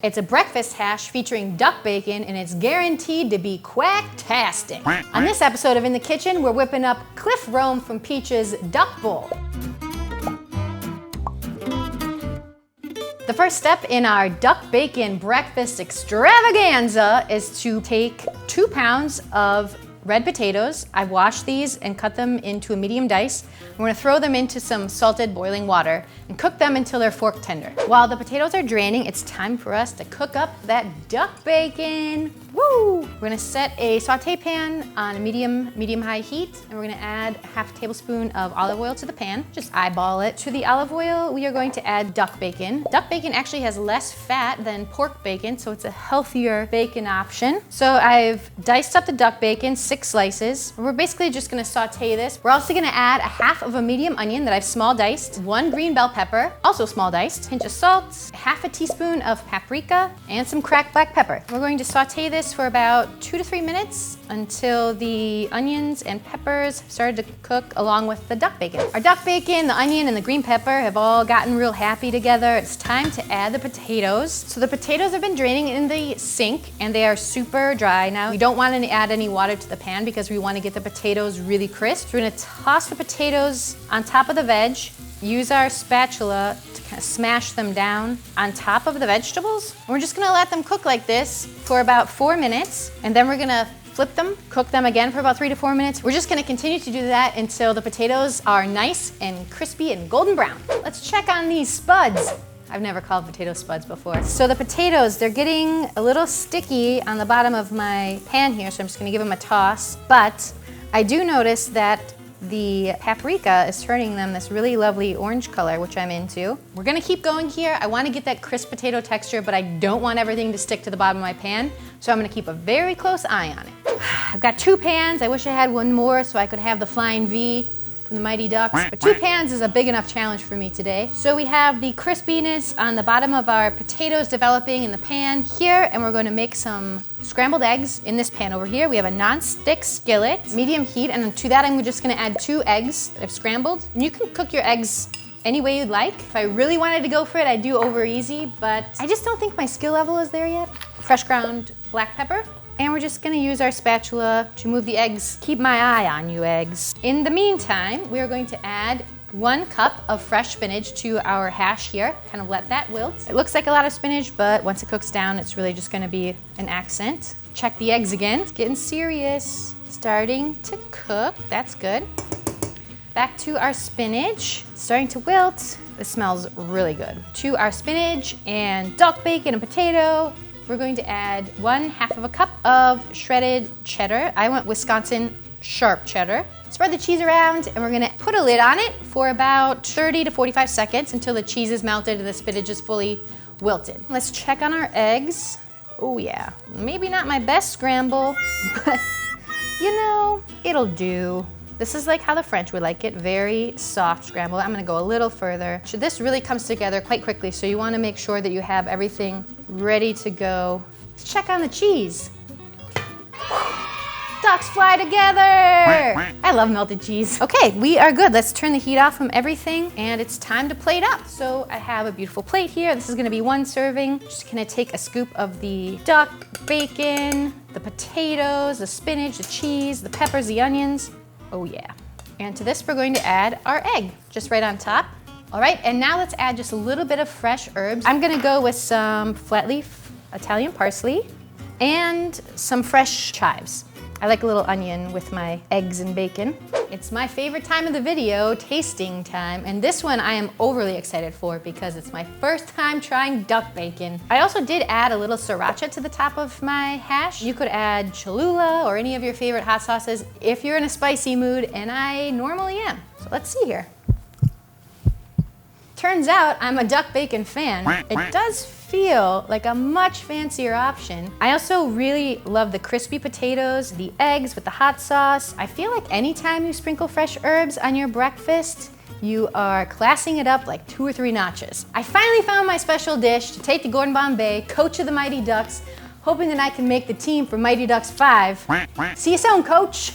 It's a breakfast hash featuring duck bacon, and it's guaranteed to be quack-tastic. On this episode of In the Kitchen, we're whipping up Cliff Rome from Peach's Duck Bowl. The first step in our duck bacon breakfast extravaganza is to take 2 pounds of red potatoes. I've washed these and cut them into a medium dice. We're gonna throw them into some salted boiling water and cook them until they're fork tender. While the potatoes are draining, it's time for us to cook up that duck bacon. Woo! We're gonna set a saute pan on a medium-high heat, and we're gonna add a half tablespoon of olive oil to the pan. Just eyeball it. To the olive oil, we are going to add duck bacon. Duck bacon actually has less fat than pork bacon, so it's a healthier bacon option. So I've diced up the duck bacon, 6 slices. We're basically just gonna saute this. We're also gonna add a half of a medium onion that I've small diced, 1 green bell pepper, also small diced, pinch of salt, half a teaspoon of paprika, and some cracked black pepper. We're going to saute this for about 2 to 3 minutes until the onions and peppers have started to cook along with the duck bacon. Our duck bacon, the onion, and the green pepper have all gotten real happy together. It's time to add the potatoes. So the potatoes have been draining in the sink and they are super dry now. We don't want to add any water to the pan because we want to get the potatoes really crisp. So we're going to toss the potatoes on top of the veg, use our spatula to kind of smash them down on top of the vegetables. We're just gonna let them cook like this for about 4 minutes, and then we're gonna flip them, cook them again for about 3 to 4 minutes. We're just gonna continue to do that until the potatoes are nice and crispy and golden brown. Let's check on these spuds. I've never called potatoes spuds before. So the potatoes, they're getting a little sticky on the bottom of my pan here, so I'm just gonna give them a toss. But I do notice that the paprika is turning them this really lovely orange color, which I'm into. We're gonna keep going here. I wanna get that crisp potato texture, but I don't want everything to stick to the bottom of my pan, so I'm gonna keep a very close eye on it. I've got 2 pans. I wish I had one more so I could have the flying V from the Mighty Ducks, but 2 pans is a big enough challenge for me today. So we have the crispiness on the bottom of our potatoes developing in the pan here, and we're going to make some scrambled eggs in this pan over here. We have a non-stick skillet, medium heat, and to that I'm just going to add 2 eggs that I've scrambled. And you can cook your eggs any way you'd like. If I really wanted to go for it, I'd do over easy, but I just don't think my skill level is there yet. Fresh ground black pepper. And we're just gonna use our spatula to move the eggs. Keep my eye on you, eggs. In the meantime, we are going to add 1 cup of fresh spinach to our hash here. Kind of let that wilt. It looks like a lot of spinach, but once it cooks down, it's really just gonna be an accent. Check the eggs again. It's getting serious. Starting to cook, that's good. Back to our spinach. Starting to wilt. This smells really good. To our spinach and duck bacon and potato, we're going to add 1/2 of a cup of shredded cheddar. I went Wisconsin sharp cheddar. Spread the cheese around, and we're gonna put a lid on it for about 30 to 45 seconds until the cheese is melted and the spinach is fully wilted. Let's check on our eggs. Oh yeah, maybe not my best scramble, but you know, it'll do. This is like how the French would like it, very soft scramble. I'm gonna go a little further. So this really comes together quite quickly, so you wanna make sure that you have everything ready to go. Let's check on the cheese. Ducks fly together! I love melted cheese. Okay, we are good. Let's turn the heat off from everything, and it's time to plate up. So I have a beautiful plate here. This is gonna be 1 serving. Just gonna take a scoop of the duck, bacon, the potatoes, the spinach, the cheese, the peppers, the onions. Oh yeah. And to this, we're going to add our egg, just right on top. All right, and now let's add just a little bit of fresh herbs. I'm gonna go with some flat leaf Italian parsley and some fresh chives. I like a little onion with my eggs and bacon. It's my favorite time of the video, tasting time, and this one I am overly excited for because it's my first time trying duck bacon. I also did add a little sriracha to the top of my hash. You could add Cholula or any of your favorite hot sauces if you're in a spicy mood, and I normally am. So let's see here. Turns out I'm a duck bacon fan. It does feel like a much fancier option. I also really love the crispy potatoes, the eggs with the hot sauce. I feel like anytime you sprinkle fresh herbs on your breakfast, you are classing it up like 2 or 3 notches. I finally found my special dish to take to Gordon Bombay, coach of the Mighty Ducks, hoping that I can make the team for Mighty Ducks 5. See you soon, coach.